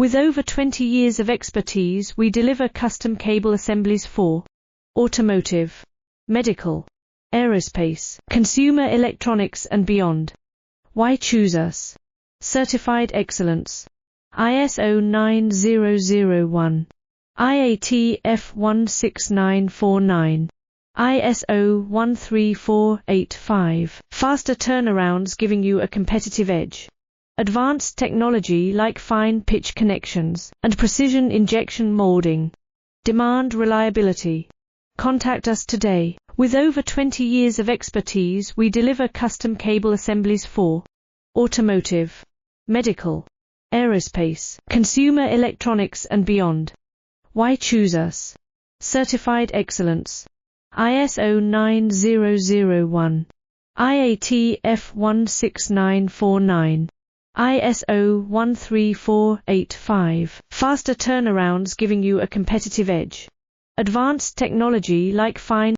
With over 20 years of expertise, we deliver custom cable assemblies for automotive, medical, aerospace, consumer electronics and beyond. Why choose us? Certified excellence. ISO 9001, IAT F16949, ISO 13485. Faster turnarounds giving you a competitive edge. Advanced technology like fine pitch connections and precision injection molding. Demand reliability. Contact us today. With over 20 years of expertise, we deliver custom cable assemblies for automotive, medical, aerospace, consumer electronics and beyond. Why choose us? Certified excellence. ISO 9001, IAT F16949, ISO 13485. Faster turnarounds giving you a competitive edge. Advanced technology like fine